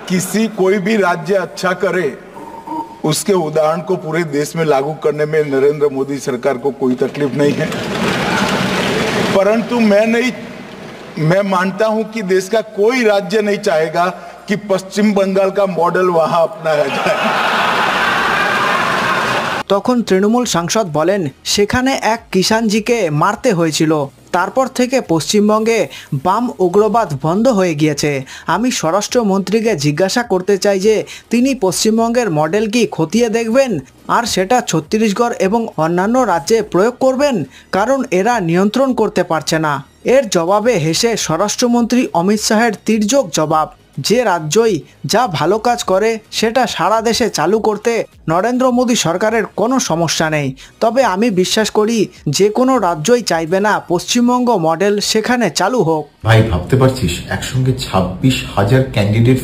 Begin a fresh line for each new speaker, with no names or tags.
किसी कोई भी राज्य अच्छा करे उसके उदाहरण को पूरे देश में लागू करने में नरेंद्र मोदी सरकार को कोई तकलीफ नहीं है। परंतु मैं मानता हूं कि देश का कोई राज्य नहीं चाहेगा कि पश्चिम बंगाल का मॉडल वहां अपनाया जाए।
তখন তৃণমূল সাংসদ বলেন সেখানে এক কিষাণজিকে মারতে হয়েছিল, তারপর থেকে পশ্চিমবঙ্গে বাম উগ্রবাদ বন্ধ হয়ে গিয়েছে। আমি স্বরাষ্ট্রমন্ত্রীকে জিজ্ঞাসা করতে চাই যে তিনি পশ্চিমবঙ্গের মডেল কি খতিয়ে দেখবেন আর সেটা ছত্তিশগড় এবং অন্যান্য রাজ্যে প্রয়োগ করবেন, কারণ এরা নিয়ন্ত্রণ করতে পারছে না। এর জবাবে হেসে স্বরাষ্ট্রমন্ত্রী অমিত শাহের তির্যক জবাব, যে রাজ্যই যা ভালো কাজ করে সেটা সারা দেশে চালু করতে নরেন্দ্র মোদী সরকারের কোনো সমস্যা নেই। তবে আমি বিশ্বাস করি যে কোনো রাজ্যই চাইবে না পশ্চিমবঙ্গ মডেল সেখানে চালু হোক।
ভাই ভাবতে পারছিস একসঙ্গে 26,000 ক্যান্ডিডেট